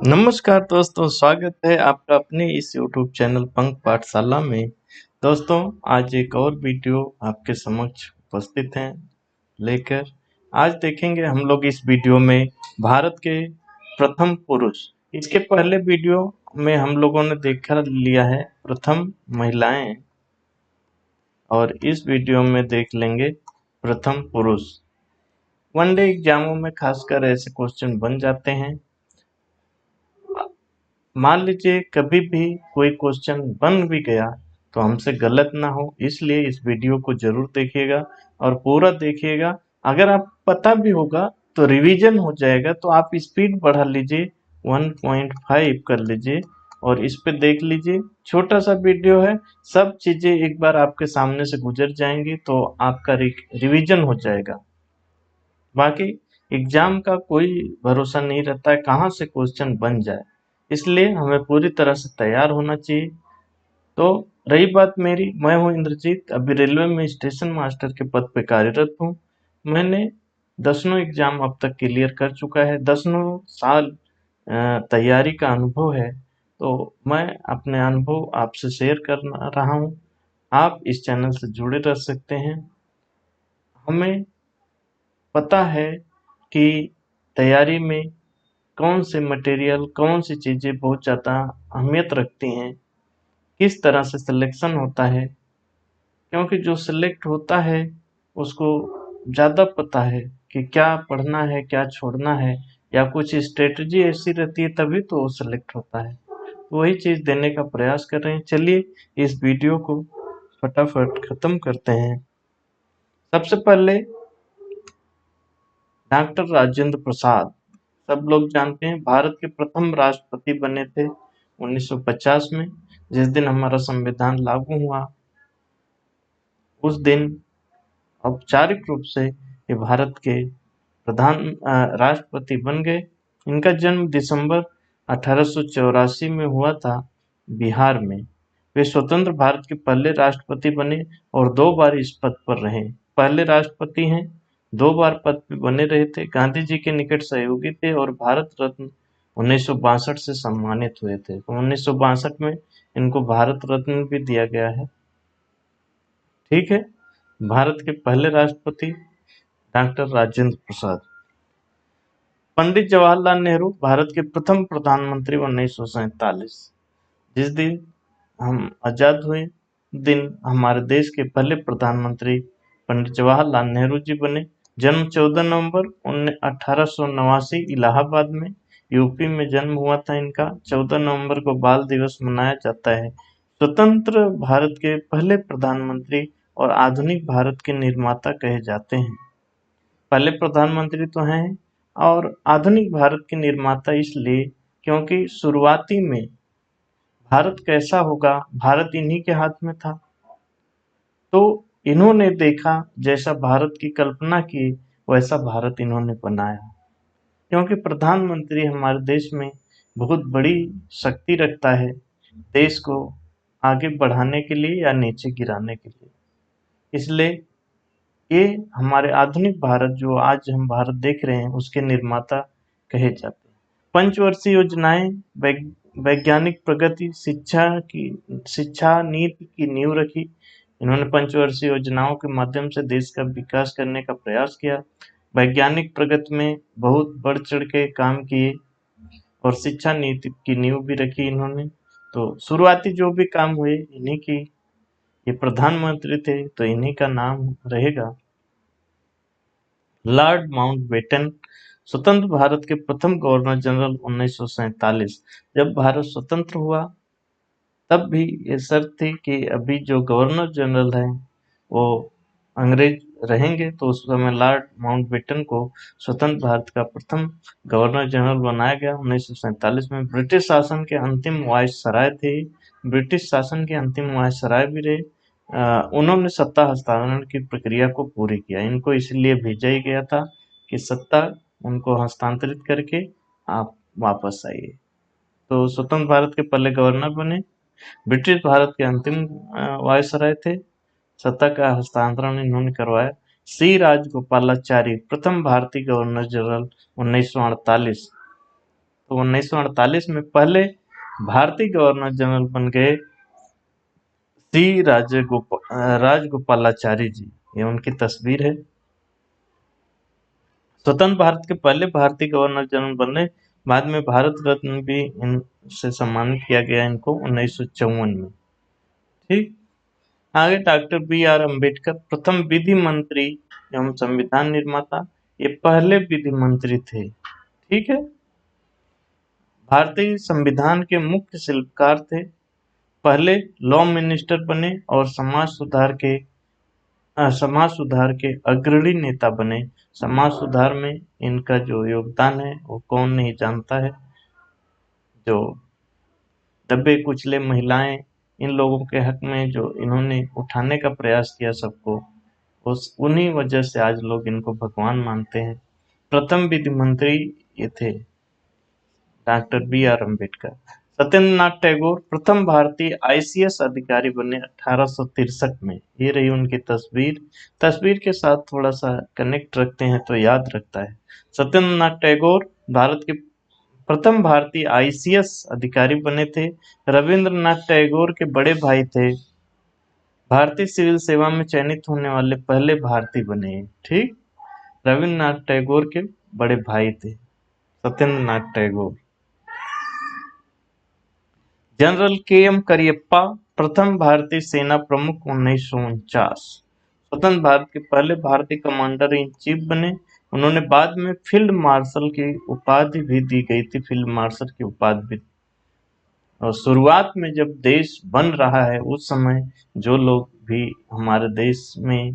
नमस्कार दोस्तों, स्वागत है आपका अपने इस YouTube चैनल पंख पाठशाला में। दोस्तों, आज एक और वीडियो आपके समक्ष उपस्थित है लेकर। आज देखेंगे हम लोग इस वीडियो में भारत के प्रथम पुरुष। इसके पहले वीडियो में हम लोगों ने देखा लिया है प्रथम महिलाएं, और इस वीडियो में देख लेंगे प्रथम पुरुष। वनडे एग्जामों में खासकर ऐसे क्वेश्चन बन जाते हैं। मान लीजिए कभी भी कोई क्वेश्चन बन भी गया तो हमसे गलत ना हो, इसलिए इस वीडियो को जरूर देखिएगा और पूरा देखिएगा। अगर आप पता भी होगा तो रिवीजन हो जाएगा, तो आप स्पीड बढ़ा लीजिए, 1.5 कर लीजिए और इस पे देख लीजिए। छोटा सा वीडियो है, सब चीजें एक बार आपके सामने से गुजर जाएंगी तो आपका रिवीजन हो जाएगा। बाकी एग्जाम का कोई भरोसा नहीं रहता है कहाँ से क्वेश्चन बन जाए, इसलिए हमें पूरी तरह से तैयार होना चाहिए। तो रही बात मेरी, मैं हूँ इंद्रजीत, अभी रेलवे में स्टेशन मास्टर के पद पे कार्यरत हूँ। मैंने दसनों एग्जाम अब तक क्लियर कर चुका है, दसनों साल तैयारी का अनुभव है। तो मैं अपने अनुभव आपसे शेयर कर रहा हूँ। आप इस चैनल से जुड़े रह सकते हैं। हमें पता है कि तैयारी में कौन से मटेरियल, कौन सी चीज़ें बहुत ज़्यादा अहमियत रखती हैं, किस तरह से सिलेक्शन होता है, क्योंकि जो सिलेक्ट होता है उसको ज़्यादा पता है कि क्या पढ़ना है, क्या छोड़ना है, या कुछ स्ट्रेटजी ऐसी रहती है तभी तो वो सिलेक्ट होता है। तो वही चीज़ देने का प्रयास कर रहे हैं। चलिए इस वीडियो को फटाफट ख़त्म करते हैं। सबसे पहले डॉक्टर राजेंद्र प्रसाद, सब लोग जानते हैं, भारत के प्रथम राष्ट्रपति बने थे 1950 में। जिस दिन हमारा संविधान लागू हुआ उस दिन औपचारिक रूप से ये भारत के राष्ट्रपति बन गए। इनका जन्म दिसंबर 1884 में हुआ था बिहार में। वे स्वतंत्र भारत के पहले राष्ट्रपति बने और 2 बार इस पद पर रहे। पहले राष्ट्रपति हैं, 2 बार पद पे बने रहे थे, गांधी जी के निकट सहयोगी थे और भारत रत्न 1962 से सम्मानित हुए थे। तो 1962 में इनको भारत रत्न भी दिया गया है। ठीक है, भारत के पहले राष्ट्रपति डॉक्टर राजेंद्र प्रसाद। पंडित जवाहरलाल नेहरू, भारत के प्रथम प्रधानमंत्री 1947। जिस दिन हम आजाद हुए दिन हमारे देश के पहले प्रधानमंत्री पंडित जवाहरलाल नेहरू जी बने। जन्म 14 नवंबर 1889 इलाहाबाद में, यूपी में जन्म हुआ था इनका। 14 नवंबर को बाल दिवस मनाया जाता है। स्वतंत्र भारत के पहले प्रधानमंत्री और आधुनिक भारत के निर्माता कहे जाते हैं। पहले प्रधानमंत्री तो हैं और आधुनिक भारत के निर्माता इसलिए क्योंकि शुरुआती में भारत कैसा होगा, भारत इन्हीं के हाथ में था। तो इन्होंने देखा, जैसा भारत की कल्पना की वैसा भारत इन्होंने बनाया। क्योंकि प्रधानमंत्री हमारे देश में बहुत बड़ी शक्ति रखता है, देश को आगे बढ़ाने के लिए या नीचे गिराने के लिए। इसलिए ये हमारे आधुनिक भारत, जो आज हम भारत देख रहे हैं, उसके निर्माता कहे जाते हैं। पंचवर्षीय योजनाएं, वैज्ञानिक प्रगति, शिक्षा नीति की नींव रखी। इन्होंने पंचवर्षीय योजनाओं के माध्यम से देश का विकास करने का प्रयास किया। वैज्ञानिक प्रगति में बहुत बढ़ चढ़ के काम किए और शिक्षा नीति की नींव भी रखी इन्होंने। तो शुरुआती जो भी काम हुए इन्हीं की, ये प्रधानमंत्री थे तो इन्हीं का नाम रहेगा। लॉर्ड माउंटबेटन, स्वतंत्र भारत के प्रथम गवर्नर जनरल 1947। जब भारत स्वतंत्र हुआ तब भी ये शर्त थी कि अभी जो गवर्नर जनरल हैं वो अंग्रेज रहेंगे, तो उस समय लॉर्ड माउंटबेटन को स्वतंत्र भारत का प्रथम गवर्नर जनरल बनाया गया 1947 में। ब्रिटिश शासन के अंतिम वायसराय थे, ब्रिटिश शासन के अंतिम वायसराय भी रहे। उन्होंने सत्ता हस्तांतरण की प्रक्रिया को पूरी किया। इनको इसलिए भेजा ही गया था कि सत्ता उनको हस्तांतरित करके आप वापस आइए। तो स्वतंत्र भारत के पहले गवर्नर बने, ब्रिटिश भारत के अंतिम वायसराय थे, सत्ता का हस्तांतरण इन्होंने करवाया। सी राजगोपालाचारी, प्रथम भारतीय गवर्नर जनरल 1948। तो 1948 में पहले भारतीय गवर्नर जनरल बन गए सी राजगोपालाचारी जी। ये उनकी तस्वीर है। स्वतंत्र भारत के पहले भारतीय गवर्नर जनरल बने। बाद में भारत रत्न भी इनसे सम्मानित किया गया इनको 1954 में। ठीक। आगे डॉक्टर बी आर अम्बेडकर, प्रथम विधि मंत्री एवं संविधान निर्माता। ये पहले विधि मंत्री थे। ठीक है। भारतीय संविधान के मुख्य शिल्पकार थे। पहले लॉ मिनिस्टर बने और समाज सुधार के अग्रणी नेता बने। समाज सुधार में इनका जो योगदान है वो कौन नहीं जानता है। जो दबे कुचले महिलाएं, इन लोगों के हक में जो इन्होंने उठाने का प्रयास किया सबको, उस उन्हीं वजह से आज लोग इनको भगवान मानते हैं। प्रथम विधि मंत्री ये थे doctor B R Ambedkar. Satyendranath Tagore प्रथम भारतीय आईसीएस अधिकारी बने 1863 में। ये रही उनकी तस्वीर। तस्वीर के साथ थोड़ा सा कनेक्ट रखते हैं तो याद रखता है। सत्येंद्रनाथ टैगोर भारत के प्रथम भारतीय आईसीएस अधिकारी बने थे। रविंद्रनाथ टैगोर के बड़े भाई थे। भारतीय सिविल सेवा में चयनित होने वाले पहले भारतीय बने। ठीक। रविंद्रनाथ टैगोर के बड़े भाई थे सत्येंद्रनाथ टैगोर। जनरल के एम करियप्पा, प्रथम भारतीय सेना प्रमुख 1949। स्वतंत्र भारत के पहले भारतीय कमांडर इन चीफ बने। उन्होंने बाद में फील्ड मार्शल की उपाधि भी दी गई थी। फील्ड मार्शल की उपाधि भी। और शुरुआत में जब देश बन रहा है उस समय जो लोग भी हमारे देश में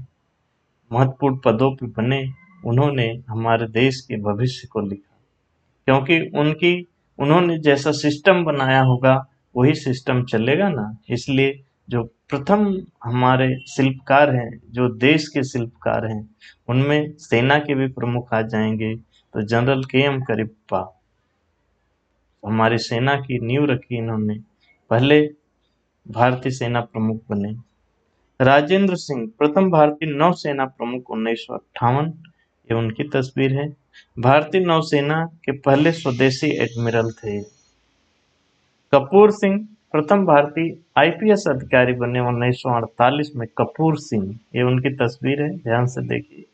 महत्वपूर्ण पदों पर बने, उन्होंने हमारे देश के भविष्य को लिखा। क्योंकि उन्होंने जैसा सिस्टम बनाया होगा वही सिस्टम चलेगा ना। इसलिए जो प्रथम हमारे शिल्पकार हैं, जो देश के शिल्पकार हैं, उनमें सेना के भी प्रमुख आ जाएंगे। तो जनरल के एम करियप्पा हमारी सेना की नींव रखी इन्होंने, पहले भारतीय सेना प्रमुख बने। राजेंद्र सिंह, प्रथम भारतीय नौसेना प्रमुख 1958। ये उनकी तस्वीर है। भारतीय नौसेना के पहले स्वदेशी एडमिरल थे। कपूर सिंह, प्रथम भारतीय आईपीएस अधिकारी बने 1948 में। कपूर सिंह, ये उनकी तस्वीर है, ध्यान से देखिए।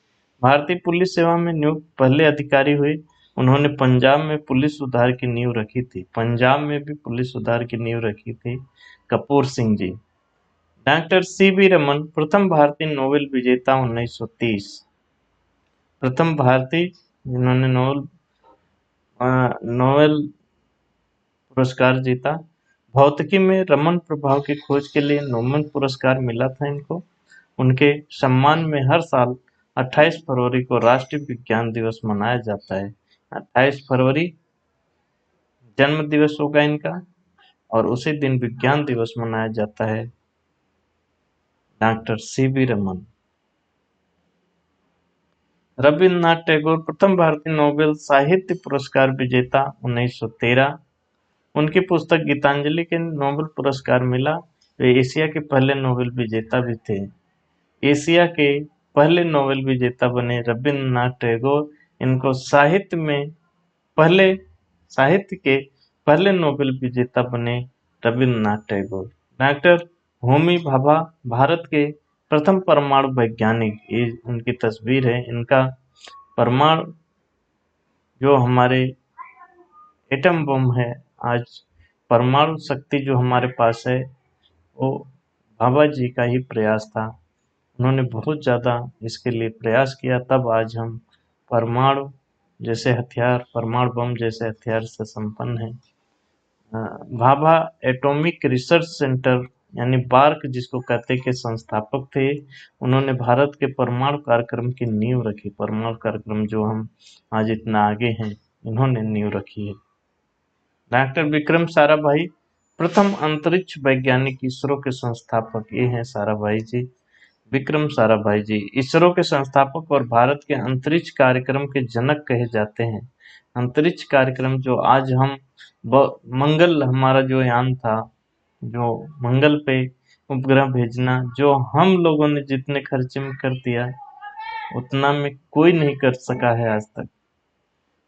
भारतीय पुलिस सेवा में नियुक्त पहले अधिकारी हुए। उन्होंने पंजाब में पुलिस सुधार की नींव रखी थी। पंजाब में भी पुलिस सुधार की नींव रखी थी कपूर सिंह जी। डॉक्टर सीवी रमन, प्रथम भारतीय नोबेल विजेता 1930। प्रथम भारतीय जिन्होंने नोबेल पुरस्कार जीता। भौतिकी में रमन प्रभाव की खोज के लिए नोबेल पुरस्कार मिला था इनको। उनके सम्मान में हर साल 28 फरवरी को राष्ट्रीय विज्ञान दिवस मनाया जाता है। 28 फरवरी जन्म दिवस होगा इनका और उसी दिन विज्ञान दिवस मनाया जाता है। Doctor CV Raman. रविन्द्रनाथ टैगोर, प्रथम भारतीय नोबेल साहित्य पुरस्कार विजेता 1913। उनकी पुस्तक गीतांजलि के नोबेल पुरस्कार मिला। वे एशिया के पहले नोबेल विजेता भी थे। एशिया के पहले नोबेल विजेता बने रविन्द्रनाथ टैगोर। इनको साहित्य के पहले नोबेल विजेता बने रविन्द्रनाथ टैगोर। डॉक्टर होमी भाभा, भारत के प्रथम परमाणु वैज्ञानिक। ये उनकी तस्वीर है। इनका परमाणु जो हमारे एटम बम है, आज परमाणु शक्ति जो हमारे पास है, वो भाभा जी का ही प्रयास था। उन्होंने बहुत ज़्यादा इसके लिए प्रयास किया, तब आज हम परमाणु जैसे हथियार, परमाणु बम जैसे हथियार से संपन्न हैं। भाभा एटॉमिक रिसर्च सेंटर यानी बार्क जिसको कहते के संस्थापक थे। उन्होंने भारत के परमाणु कार्यक्रम की नींव रखी। परमाणु कार्यक्रम जो हम आज इतना आगे हैं, इन्होंने नींव रखी है। डॉक्टर विक्रम साराभाई, प्रथम अंतरिक्ष वैज्ञानिक, इसरो के संस्थापक। ये हैं साराभाई जी, विक्रम साराभाई जी, इसरो के संस्थापक और भारत के अंतरिक्ष कार्यक्रम के जनक कहे जाते हैं। अंतरिक्ष कार्यक्रम जो आज हम मंगल, हमारा जो यान था, जो मंगल पे उपग्रह भेजना, जो हम लोगों ने जितने खर्चे में कर दिया, उतना में कोई नहीं कर सका है आज तक।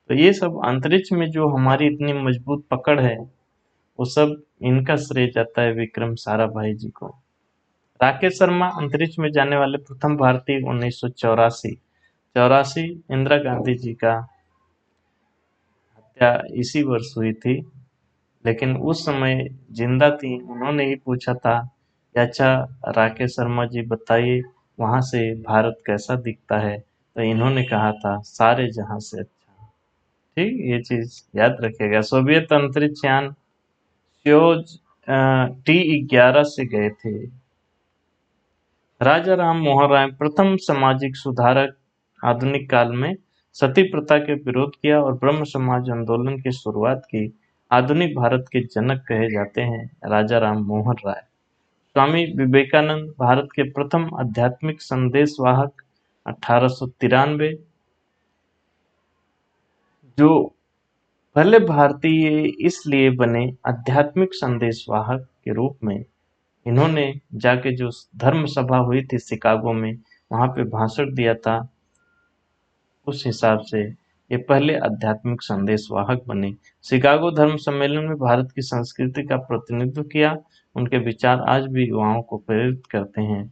तो ये सब अंतरिक्ष में जो हमारी इतनी मजबूत पकड़ है, वो सब इनका श्रेय जाता है विक्रम साराभाई जी को। राकेश शर्मा अंतरिक्ष में जाने वाले प्रथम भारतीय 1984 चौरासी इंदिरा गांधी जी का हत्या इसी वर्ष हुई थी, लेकिन उस समय जिंदा थी। उन्होंने ही पूछा था कि अच्छा राकेश शर्मा जी बताइए वहां से भारत कैसा दिखता है, तो इन्होंने कहा था सारे जहां से अच्छा। ठीक, ये चीज याद रखिएगा। सोवियत अंतरिक्ष यान सोयूज T-11 से गए थे। राजा राम मोहन राय प्रथम सामाजिक सुधारक, आधुनिक काल में सती प्रथा के विरोध किया और ब्रह्म समाज आंदोलन की शुरुआत की। आधुनिक भारत के जनक कहे जाते हैं राजा राम मोहन राय। स्वामी विवेकानंद भारत के प्रथम आध्यात्मिक संदेशवाहक, 1893। जो पहले भारतीय इसलिए बने आध्यात्मिक संदेशवाहक के रूप में, इन्होंने जाके जो धर्म सभा हुई थी शिकागो में, वहां पे भाषण दिया था। उस हिसाब से ये पहले आध्यात्मिक संदेशवाहक बने। शिकागो धर्म सम्मेलन में भारत की संस्कृति का प्रतिनिधित्व किया। उनके विचार आज भी युवाओं को प्रेरित करते हैं।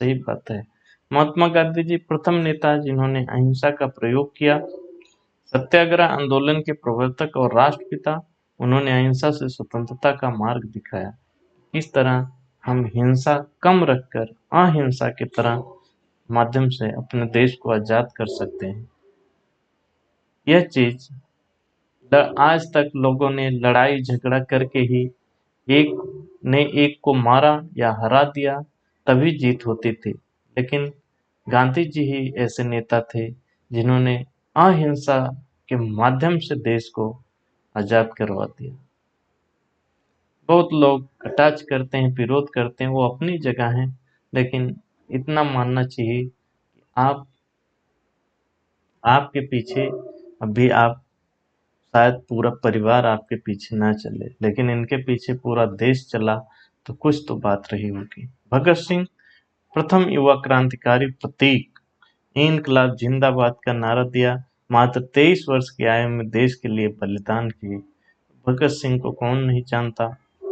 सही बात है। महात्मा गांधी जी प्रथम नेता जिन्होंने अहिंसा का प्रयोग किया। सत्याग्रह आंदोलन के प्रवर्तक और राष्ट्रपिता, उन्होंने अहिंसा से स्वतंत्रता का मार्ग दिखाया। इस तरह हम हिंसा कम रखकर अहिंसा की तरह माध्यम से अपने देश को आजाद कर सकते हैं। यह चीज आज तक लोगों ने लड़ाई झगड़ा करके ही एक ने एक को मारा या हरा दिया तभी जीत होती थी, लेकिन गांधी जी ही ऐसे नेता थे जिन्होंने अहिंसा के माध्यम से देश को आजाद करवा दिया। बहुत लोग अटैच करते हैं, विरोध करते हैं, वो अपनी जगह है, लेकिन इतना मानना चाहिए कि आपके पीछे अभी आप शायद पूरा परिवार आपके पीछे ना चले, लेकिन इनके पीछे पूरा देश चला, तो कुछ तो बात रही होगी। भगत सिंह प्रथम युवा क्रांतिकारी प्रतीक, इनकलाब जिंदाबाद का नारा दिया, मात्र 23 वर्ष की आयु में देश के लिए बलिदान किए। भगत सिंह को कौन नहीं जानता,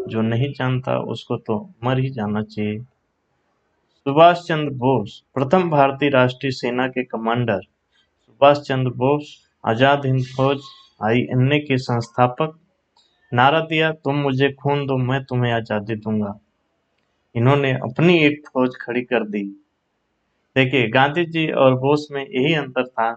जो नहीं जानता उसको तो मर ही जाना चाहिए। सुभाष चंद्र बोस प्रथम भारतीय राष्ट्रीय सेना के कमांडर। सुभाष चंद्र बोस आजाद हिंद फौज INA के संस्थापक। नारा दिया, तुम मुझे खून दो मैं तुम्हें आजादी दूंगा। इन्होंने अपनी एक फौज खड़ी कर दी। देखिए गांधी जी और बोस में यही अंतर था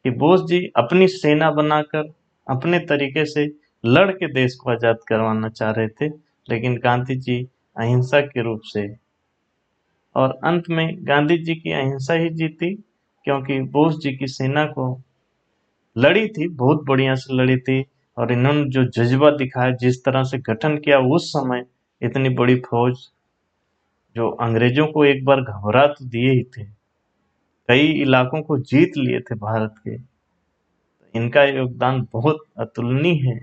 कि बोस जी अपनी सेना बनाकर अपने तरीके से लड़ के देश को आजाद करवाना चाह रहे थे, लेकिन गांधी जी अहिंसा के रूप से। और अंत में गांधी जी की अहिंसा ही जीती, क्योंकि बोस जी की सेना को लड़ी थी, बहुत बढ़िया से लड़ी थी। और इन्होंने जो जज्बा दिखाया, जिस तरह से गठन किया उस समय, इतनी बड़ी फौज जो अंग्रेजों को एक बार घबरा तो दिए ही थे, कई इलाकों को जीत लिए थे भारत के। इनका योगदान बहुत अतुलनीय है,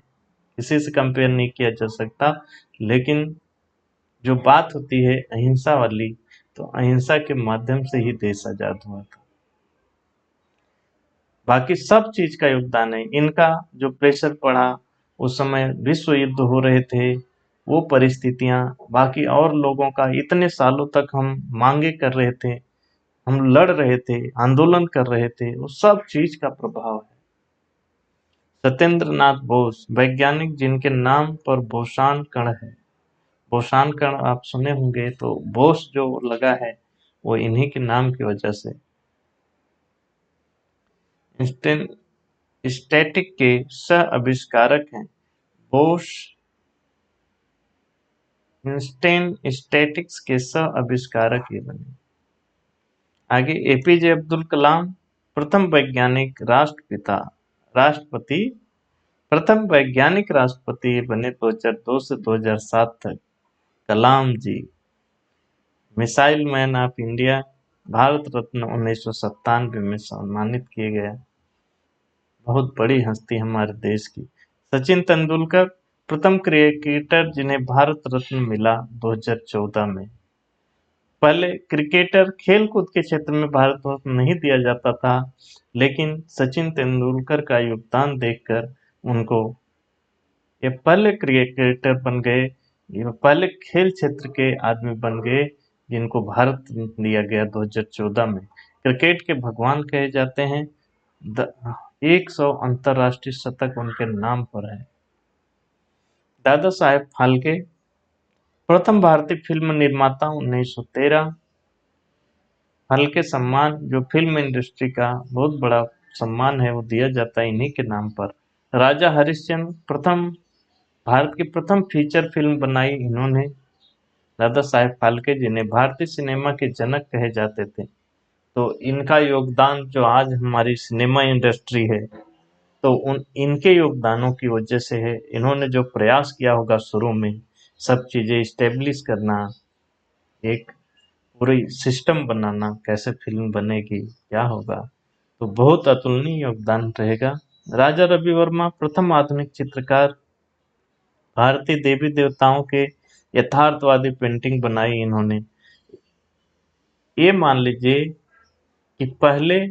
किसी से कंपेयर नहीं किया जा सकता। लेकिन जो बात होती है अहिंसा वाली, तो अहिंसा के माध्यम से ही देश आजाद हुआ था। बाकी सब चीज का योगदान है इनका। जो प्रेशर पड़ा, उस समय विश्व युद्ध हो रहे थे, वो परिस्थितियां, बाकी और लोगों का इतने सालों तक हम मांगे कर रहे थे, हम लड़ रहे थे, आंदोलन कर रहे थे, वो सब चीज का प्रभाव है। सत्येंद्र नाथ बोस वैज्ञानिक जिनके नाम पर बोसान कण है। बोसान कण आप सुने होंगे, तो बोस जो लगा है वो इन्हीं के नाम की वजह से। स्टैटिक के सह आविष्कारक हैं बोस। इंस्टेन स्टैटिक्स के सह आविष्कारक ये बने। आगे APJ अब्दुल कलाम प्रथम वैज्ञानिक राष्ट्रपिता राष्ट्रपति प्रथम वैज्ञानिक राष्ट्रपति बने 2002 से 2007 तक। Kalam ji missile man of India, Bharat Ratna 1997 में सम्मानित किए गए। बहुत बड़ी हस्ती हमारे देश की। सचिन तेंदुलकर प्रथम क्रिकेटर जिन्हें भारत रत्न मिला 2014 में। पहले क्रिकेटर खेल कूद के क्षेत्र में भारत रत्न नहीं दिया जाता था, लेकिन सचिन तेंदुलकर का योगदान देखकर उनको ये पहले क्रिकेटर बन गए, ये पहले खेल क्षेत्र के आदमी बन गए जिनको भारत रत्न दिया गया 2014 में। क्रिकेट के भगवान कहे जाते हैं। 100 अंतर्राष्ट्रीय शतक उनके नाम पर है। दादा साहेब फाल्के प्रथम भारतीय फिल्म निर्माता 1913। फाल्के सम्मान जो फिल्म इंडस्ट्री का बहुत बड़ा सम्मान है, वो दिया जाता है इन्हीं के नाम पर। राजा हरिश्चंद्र प्रथम भारत की प्रथम फीचर फिल्म बनाई इन्होंने, दादा साहेब फाल्के, जिन्हें भारतीय सिनेमा के जनक कहे जाते थे। तो इनका योगदान जो आज हमारी सिनेमा इंडस्ट्री है, तो उन इनके योगदानों की वजह से है। इन्होंने जो प्रयास किया होगा शुरू में सब चीजें इस्टेब्लिश करना, एक पूरी सिस्टम बनाना, कैसे फिल्म बनेगी, क्या होगा, तो बहुत अतुलनीय योगदान रहेगा। राजा रवि वर्मा प्रथम आधुनिक चित्रकार, भारतीय देवी देवताओं के यथार्थवादी पेंटिंग बनाई इन्होंने। ये मान लीजिए कि पहले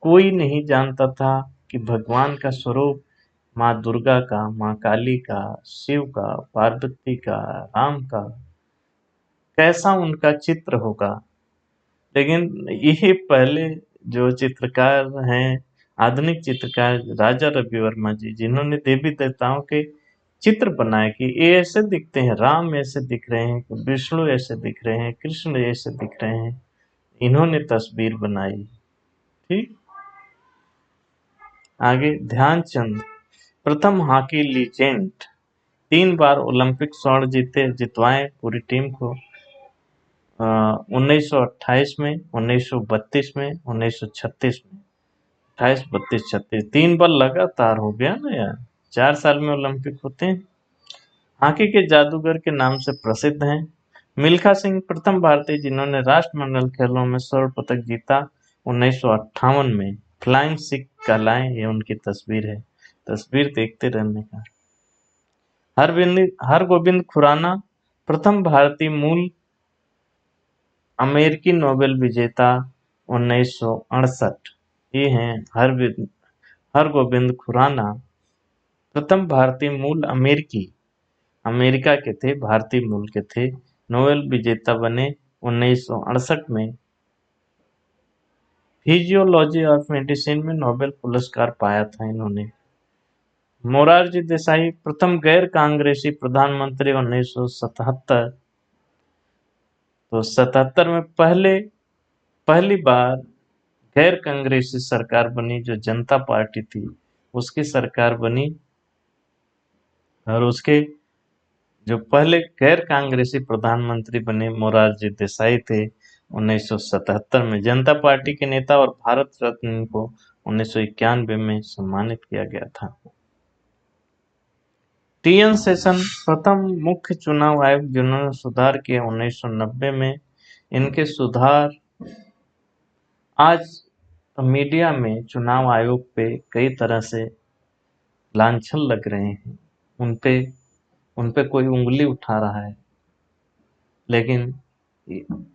कोई नहीं जानता था कि भगवान का स्वरूप माँ दुर्गा का, माँ काली का, शिव का, पार्वती का, राम का कैसा उनका चित्र होगा। लेकिन ये पहले जो चित्रकार हैं, आधुनिक चित्रकार राजा रवि वर्मा जी, जिन्होंने देवी देवताओं के चित्र बनाए कि ये ऐसे दिखते हैं, राम ऐसे दिख रहे हैं, विष्णु ऐसे दिख रहे हैं, कृष्ण ऐसे दिख रहे हैं, इन्होंने तस्वीर बनाई। ठीक, आगे ध्यानचंद प्रथम हॉकी लीजेंड, 3 बार ओलंपिक स्वर्ण जितवाए पूरी टीम को। 1928 में, 1932 में, 1936 में, 28, 32, 36, 3 बार लगातार हो गया ना यार, 4 साल में ओलंपिक होते हैं। हॉकी के जादूगर के नाम से प्रसिद्ध हैं। मिल्खा सिंह प्रथम भारतीय जिन्होंने राष्ट्रमंडल खेलों में स्वर्ण पदक जीता 1958 में। फ्लाइंग सिख कहलाए, ये उनकी तस्वीर है, तस्वीर देखते रहने का। हरगोविंद खुराना प्रथम भारतीय मूल अमेरिकी नोबेल विजेता 1968। ये हैं हरगोविंद खुराना, प्रथम भारतीय मूल अमेरिका के थे, भारतीय मूल के थे, नोबेल विजेता बने 1968 में। फिजियोलॉजी ऑफ मेडिसिन में नोबेल पुरस्कार पाया था इन्होंने। मोरारजी देसाई प्रथम गैर कांग्रेसी प्रधानमंत्री 1977। तो 77 में पहली बार गैर कांग्रेसी सरकार बनी, जो जनता पार्टी थी उसकी सरकार बनी, और उसके जो पहले गैर कांग्रेसी प्रधानमंत्री बने मोरारजी देसाई थे 1977 में। जनता पार्टी के नेता और भारत रत्न को 1991 में सम्मानित किया गया था। टी.एन. शेषन प्रथम मुख्य चुनाव आयुक्त जिन्होंने सुधार किए 1990 में। इनके सुधार आज मीडिया में चुनाव आयोग पे कई तरह से लांछन लग रहे हैं, उनपे कोई उंगली उठा रहा है, लेकिन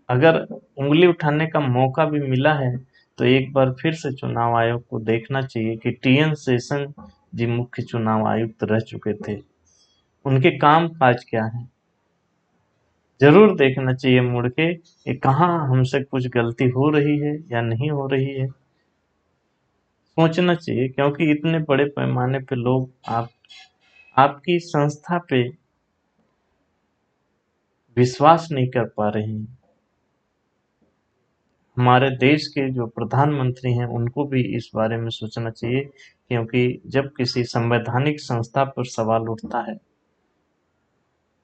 अगर उंगली उठाने का मौका भी मिला है तो एक बार फिर से चुनाव आयोग को देखना चाहिए कि टी.एन. शेषन जी मुख्य चुनाव आयुक्त रह चुके थे, उनके काम काज क्या है, जरूर देखना चाहिए मुड़ के कि कहाँ हमसे कुछ गलती हो रही है या नहीं हो रही है, सोचना चाहिए। क्योंकि इतने बड़े पैमाने पे लोग आपकी संस्था पे विश्वास नहीं कर पा रहे हैं। हमारे देश के जो प्रधानमंत्री हैं उनको भी इस बारे में सोचना चाहिए, क्योंकि जब किसी संवैधानिक संस्था पर सवाल उठता है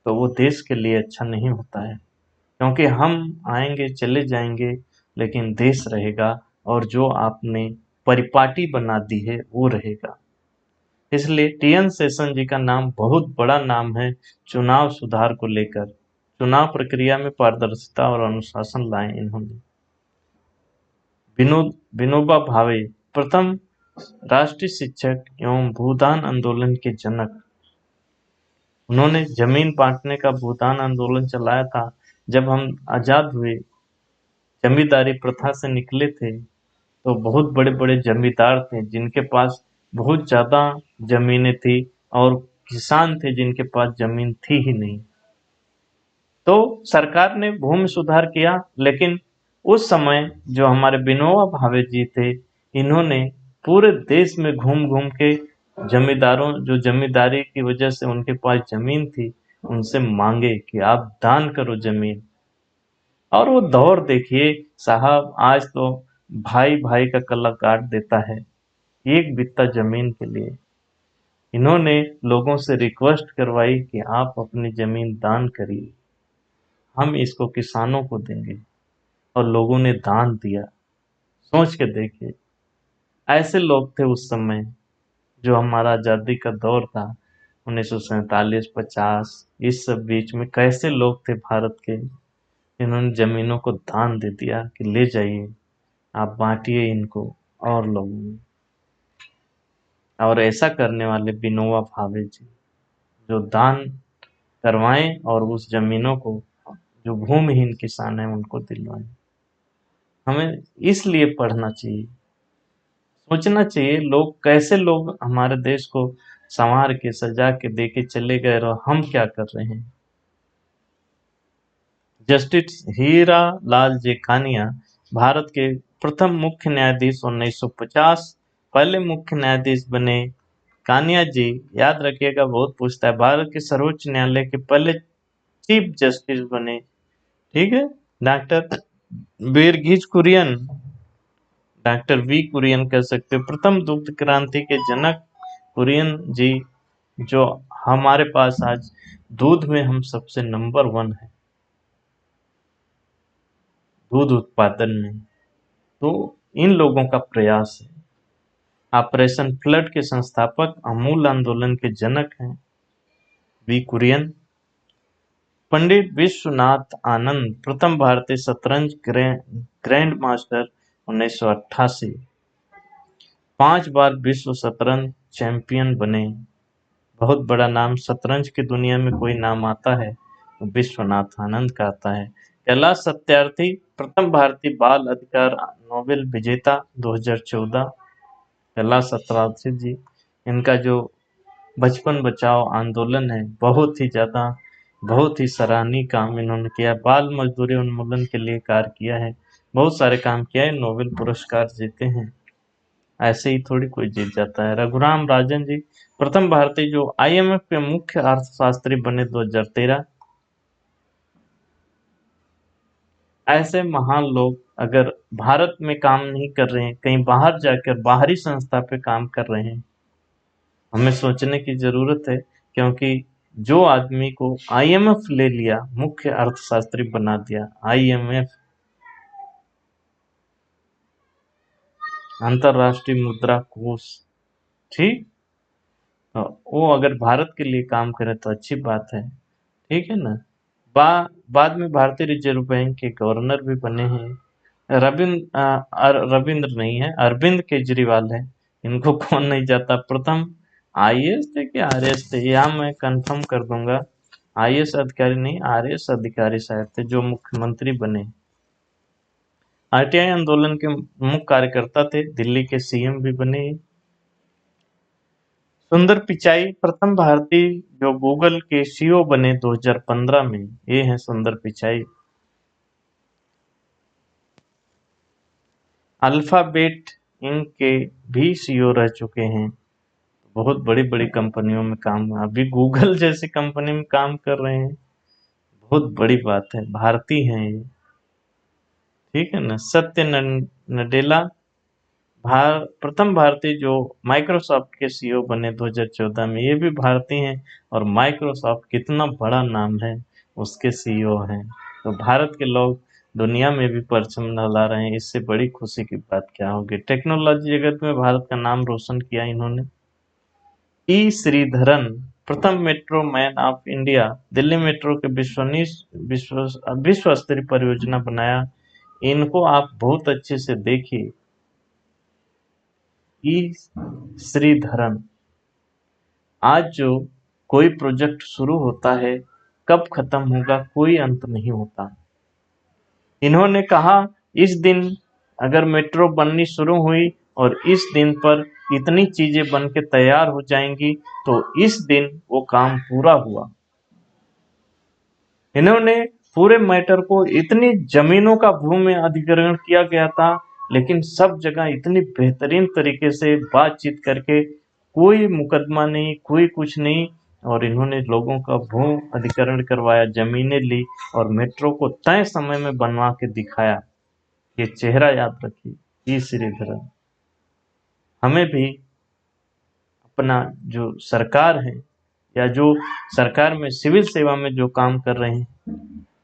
तो वो देश के लिए अच्छा नहीं होता है। क्योंकि हम आएंगे चले जाएंगे, लेकिन देश रहेगा, और जो आपने परिपाटी बना दी है वो रहेगा। इसलिए टी.एन. शेषन जी का नाम बहुत बड़ा नाम है चुनाव सुधार को लेकर। चुनाव प्रक्रिया में पारदर्शिता और अनुशासन लाए इन्होंने। विनोबा भावे प्रथम राष्ट्रीय शिक्षक एवं भूदान आंदोलन के जनक। उन्होंने जमीन बांटने का भूदान आंदोलन चलाया था। जब हम आजाद हुए जमींदारी प्रथा से निकले थे, तो बहुत बड़े बड़े जमींदार थे जिनके पास बहुत ज्यादा जमीनें थी, और किसान थे जिनके पास जमीन थी ही नहीं। तो सरकार ने भूमि सुधार किया, लेकिन उस समय जो हमारे विनोबा भावे जी थे, इन्होंने पूरे देश में घूम घूम के जमींदारों, जो जमींदारी की वजह से उनके पास जमीन थी, उनसे मांगे कि आप दान करो जमीन। और वो दौर देखिए साहब, आज तो भाई भाई का गला काट देता है एक बित्ता जमीन के लिए। इन्होंने लोगों से रिक्वेस्ट करवाई कि आप अपनी जमीन दान करिए, हम इसको किसानों को देंगे, और लोगों ने दान दिया। सोच के देखिए, ऐसे लोग थे उस समय, जो हमारा आजादी का दौर था, 1947-50, इस सब बीच में कैसे लोग थे भारत के, इन्होंने जमीनों को दान दे दिया कि ले जाइए, आप बांटिए इनको और लोगों में। और ऐसा करने वाले विनोबा भावे जी, जो दान करवाएं और उस जमीनों को जो भूमिहीन किसान है उनको दिलवाएं। हमें इसलिए पढ़ना चाहिए, सोचना चाहिए, लोग कैसे लोग हमारे देश को संवार के सजा के दे के चले गए, और हम क्या कर रहे हैं। जस्टिस हीरा लाल जेकानिया भारत के प्रथम मुख्य न्यायाधीश 1950 पहले मुख्य न्यायाधीश बने। कानिया जी, याद रखिएगा, बहुत पूछता है, भारत के सर्वोच्च न्यायालय के पहले चीफ जस्टिस बने। ठीक है। Doctor Verghese Kurien, doctor V Kurien कह सकते हो, प्रथम दुग्ध क्रांति के जनक कुरियन जी, जो हमारे पास आज दूध में हम सबसे नंबर 1 है, दूध उत्पादन में। तो इन लोगों का प्रयास है। ऑपरेशन फ्लड के संस्थापक, अमूल आंदोलन के जनक हैं वी कुरियन। पंडित विश्वनाथ आनंद, प्रथम भारतीय शतरंज ग्रैंड मास्टर, 1988, 5 बार विश्व शतरंज चैंपियन बने। बहुत बड़ा नाम, शतरंज की दुनिया में कोई नाम आता है तो विश्वनाथ आनंद का आता है। कैलाश सत्यार्थी, प्रथम भारतीय बाल अधिकार नोबेल विजेता, 2014। कैलाश सत्यार्थी जी, इनका जो बचपन बचाओ आंदोलन है, बहुत ही सराहनीय काम इन्होंने किया। बाल मजदूरी उन्मूलन के लिए कार्य किया है, बहुत सारे काम किया है, नोबेल पुरस्कार जीते हैं। ऐसे ही थोड़ी कोई जीत जाता है। रघुराम राजन जी, प्रथम भारतीय जो आईएमएफ के मुख्य अर्थशास्त्री बने, 2013। ऐसे महान लोग अगर भारत में काम नहीं कर रहे हैं, कहीं बाहर जाकर बाहरी संस्था पे काम कर रहे हैं, हमें सोचने की जरूरत है। क्योंकि जो आदमी को आईएमएफ ले लिया, मुख्य अर्थशास्त्री बना दिया, आईएमएफ, अंतरराष्ट्रीय मुद्रा कोष, ठीक, वो अगर भारत के लिए काम करे तो अच्छी बात है। ठीक है ना। बाद में भारतीय रिजर्व बैंक के गवर्नर भी बने हैं। रविंद्र नहीं है, अरविंद केजरीवाल है। इनको कौन नहीं जाता। प्रथम आईएएस थे कि आरएएस थे, यहाँ मैं कंफर्म कर दूंगा। आईएएस अधिकारी नहीं, आरएएस अधिकारी शायद थे, जो मुख्यमंत्री बने। आरटीआई आंदोलन के मुख्य कार्यकर्ता थे, दिल्ली के सीएम भी बने। सुंदर पिचाई, प्रथम भारतीय जो गूगल के सीईओ बने 2015 में, ये हैं सुंदर पिचाई। अल्फाबेट इंक के भी सीईओ रह चुके हैं, बहुत बड़ी बड़ी कंपनियों में काम, अभी गूगल जैसी कंपनी में काम कर रहे हैं, बहुत बड़ी बात है, भारतीय हैं ये। ठीक है ना। सत्य नडेला, प्रथम भारतीय जो माइक्रोसॉफ्ट के सीईओ बने 2014 में, ये भी भारतीय हैं। और माइक्रोसॉफ्ट कितना बड़ा नाम है, उसके सीईओ हैं। तो भारत के लोग दुनिया में भी परचम लहरा रहे हैं, इससे बड़ी खुशी की बात क्या होगी। टेक्नोलॉजी जगत में भारत का नाम रोशन किया इन्होंने। ई श्रीधरन, प्रथम metro man of India, Delhi metro के विश्व स्तरीय परियोजना बनाया। इनको आप बहुत अच्छे से देखिए। ई श्रीधरन, आज जो कोई प्रोजेक्ट शुरू होता है, कब खत्म होगा कोई अंत नहीं होता। इन्होंने कहा इस दिन अगर मेट्रो बननी शुरू हुई और इस दिन पर इतनी चीजें बन के तैयार हो जाएंगी तो इस दिन वो काम पूरा हुआ। इन्होंने पूरे मैटर को, इतनी जमीनों का भूमि अधिग्रहण किया गया था लेकिन सब जगह इतनी बेहतरीन तरीके से बातचीत करके, कोई मुकदमा नहीं, कोई कुछ नहीं, और इन्होंने लोगों का भू अधिग्रहण करवाया, जमीनें ली और मेट्रो को तय समय में बनवा के दिखाया। ये चेहरा याद रखिए, ई श्रीधरन। हमें भी अपना जो सरकार है या जो सरकार में सिविल सेवा में जो काम कर रहे हैं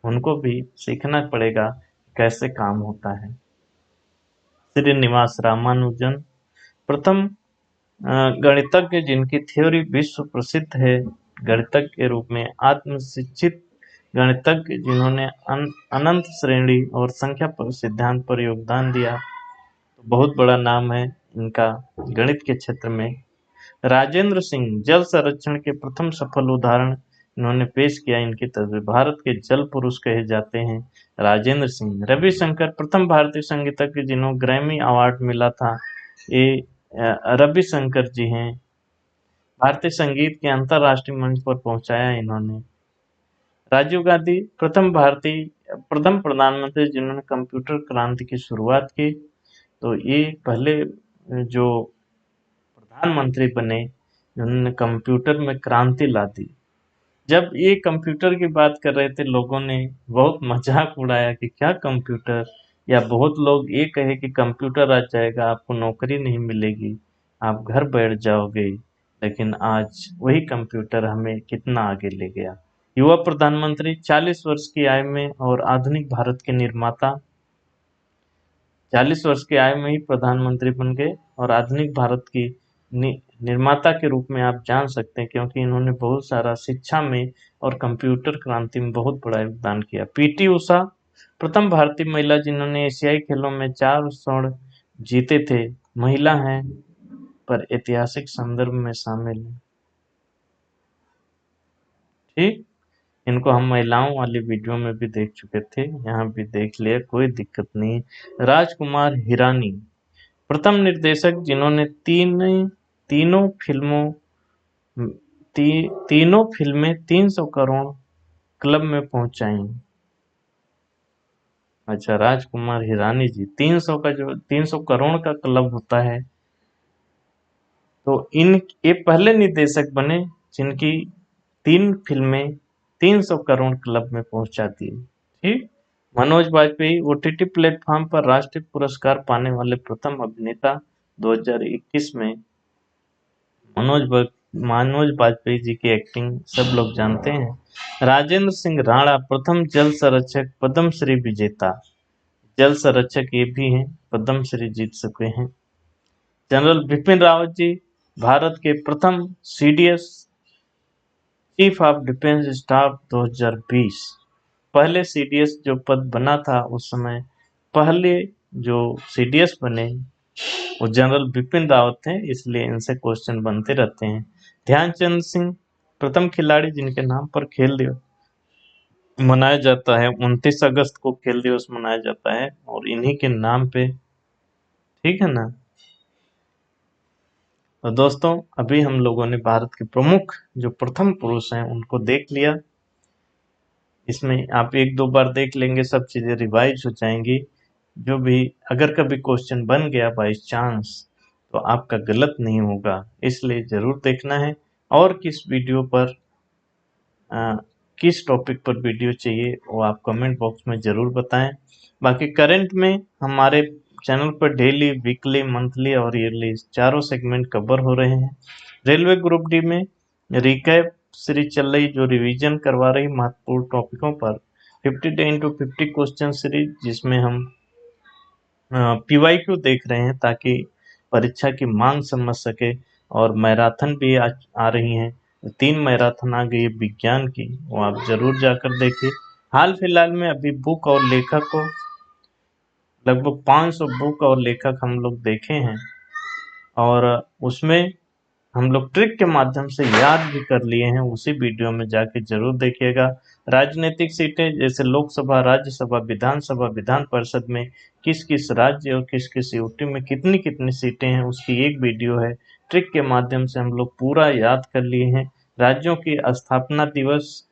उनको भी सीखना पड़ेगा कैसे काम होता है। श्रीनिवास रामानुजन प्रथम गणितज्ञ जिनकी थ्योरी विश्व प्रसिद्ध है, गणितज्ञ के रूप में आत्मशिक्षित गणितज्ञ जिन्होंने अनंत श्रेणी और संख्या पर सिद्धांत पर योगदान दिया, तो बहुत बड़ा नाम है इनका गणित के क्षेत्र में। राजेंद्र सिंह जल संरक्षण के प्रथम सफल उदाहरण इन्होंने पेश किया। इनकी तस्वीर, भारत के जल पुरुष कहे जाते हैं राजेंद्र सिंह। रविशंकर प्रथम भारतीय संगीतज्ञ जिन्हों ग्रैमी अवार्ड मिला था, ये रविशंकर जी हैं। भारतीय संगीत के अंतरराष्ट्रीय मंच पर पहुंचाया इन्होंने। राजीव गांधी प्रथम प्रधानमंत्री जिन्होंने कंप्यूटर क्रांति की शुरुआत की, तो ये पहले जो प्रधानमंत्री बने जिन्होंने कंप्यूटर में क्रांति ला दी। जब ये कंप्यूटर की बात कर रहे थे लोगों ने बहुत मजाक उड़ाया कि क्या कंप्यूटर, या बहुत लोग ये कहे कि कंप्यूटर आ जाएगा आपको नौकरी नहीं मिलेगी, आप घर बैठ जाओगे। लेकिन आज वही कंप्यूटर हमें कितना आगे ले गया। युवा प्रधानमंत्री 40 वर्ष की आयु में और आधुनिक भारत के निर्माता, 40 वर्ष की आयु में ही प्रधानमंत्री बन गए और आधुनिक भारत की निर्माता के रूप में आप जान सकते हैं, क्योंकि इन्होंने बहुत सारा शिक्षा में और कंप्यूटर क्रांति में बहुत बड़ा योगदान किया। पीटी उषा प्रथम भारतीय महिला जिन्होंने एशियाई खेलों में 4 स्वर्ण जीते थे, महिला हैं पर ऐतिहासिक संदर्भ में शामिल है। ठीक, इनको हम महिलाओं वाली वीडियो में भी देख चुके थे, यहाँ भी देख लिया, कोई दिक्कत नहीं। राजकुमार हिरानी प्रथम निर्देशक जिन्होंने तीनों फिल्में 300 करोड़ क्लब में पहुंचाई। अच्छा, राजकुमार हिरानी जी 300 करोड़ का क्लब होता है, तो ये पहले निर्देशक बने जिनकी 3 फिल्में 300 करोड़ क्लब में पहुंचा दी। ठीक। मनोज वाजपेयी ओटीटी प्लेटफॉर्म पर राष्ट्रीय पुरस्कार पाने वाले प्रथम अभिनेता 2021 में। मनोज वाजपेयी जी की एक्टिंग सब लोग जानते हैं। राजेंद्र सिंह राणा प्रथम जल संरक्षक, पद्म श्री विजेता। जल संरक्षक ये भी हैं, पद्म श्री जीत चुके हैं। जनरल बिपिन रावत जी भारत के प्रथम CDS, chief of defence staff 2020। पहले सीडीएस जो पद बना था उस समय पहले जो सीडीएस बने वो जनरल बिपिन रावत थे, इसलिए इनसे क्वेश्चन बनते रहते हैं। ध्यानचंद सिंह प्रथम खिलाड़ी जिनके नाम पर खेल दिवस मनाया जाता है, 29 अगस्त को खेल दिवस मनाया जाता है और इन्हीं के नाम पे, ठीक है ना। तो दोस्तों, अभी हम लोगों ने भारत के प्रमुख जो प्रथम पुरुष हैं उनको देख लिया। इसमें आप 1-2 बार देख लेंगे, सब चीजें रिवाइज हो जाएंगी। जो भी अगर कभी क्वेश्चन बन गया बाई चांस तो आपका गलत नहीं होगा, इसलिए जरूर देखना है। और किस वीडियो पर किस टॉपिक पर वीडियो चाहिए वो आप कमेंट बॉक्स में जरूर बताएं। बाकी करंट में हमारे चैनल पर डेली, वीकली, मंथली और ईयरली चारों सेगमेंट कवर हो रहे हैं। रेलवे ग्रुप डी में रिकैप सीरीज चल रही जो रिवीजन करवा रही महत्वपूर्ण टॉपिकों पर 50 डे इंटू 50 क्वेश्चन सीरीज, जिसमें हम पीवाईक्यू देख रहे हैं ताकि परीक्षा की मांग समझ सके। और मैराथन भी आ रही हैं, 3 मैराथन आ गई विज्ञान की, वो आप जरूर जाकर देखिए। हाल फिलहाल में अभी बुक और लेखक को लगभग 500 बुक और लेखक हम लोग देखे हैं और उसमें हम लोग ट्रिक के माध्यम से याद भी कर लिए हैं, उसी वीडियो में जाके जरूर देखिएगा। राजनीतिक सीटें जैसे लोकसभा, राज्यसभा, विधानसभा, विधान परिषद में किस किस राज्य और किस किस यूटी में कितनी कितनी सीटें हैं, उसकी एक वीडियो है। ट्रिक के माध्यम से हम लोग पूरा याद कर लिए हैं। राज्यों की स्थापना दिवस,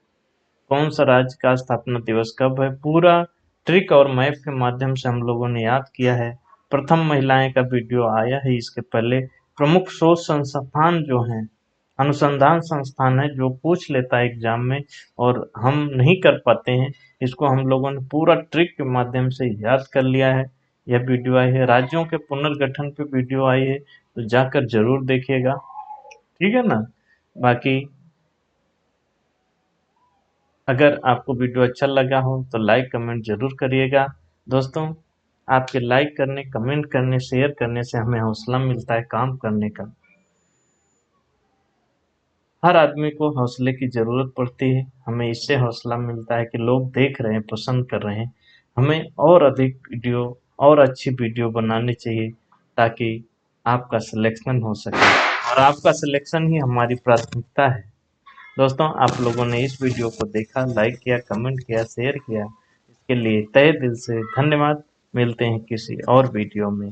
कौन सा राज्य का स्थापना दिवस कब है, पूरा ट्रिक और मैप के माध्यम से हम लोगों ने याद किया है। प्रथम महिलाएं का वीडियो आया है इसके पहले। प्रमुख शोध संस्थान जो हैं, अनुसंधान संस्थान है जो पूछ लेता है एग्जाम में और हम नहीं कर पाते हैं, इसको हम लोगों ने पूरा ट्रिक के माध्यम से याद कर लिया है। यह वीडियो आई है। राज्यों के पुनर्गठन पे वीडियो आई है, तो जाकर जरूर देखिएगा, ठीक है ना। बाकी अगर आपको वीडियो अच्छा लगा हो तो लाइक कमेंट जरूर करिएगा। दोस्तों, आपके लाइक करने, कमेंट करने, शेयर करने से हमें हौसला मिलता है काम करने का। हर आदमी को हौसले की ज़रूरत पड़ती है। हमें इससे हौसला मिलता है कि लोग देख रहे हैं, पसंद कर रहे हैं। हमें और अधिक वीडियो और अच्छी वीडियो बनानी चाहिए ताकि आपका सिलेक्शन हो सके, और आपका सिलेक्शन ही हमारी प्राथमिकता है। दोस्तों, आप लोगों ने इस वीडियो को देखा, लाइक किया, कमेंट किया, शेयर किया, इसके लिए तहे दिल से धन्यवाद। मिलते हैं किसी और वीडियो में।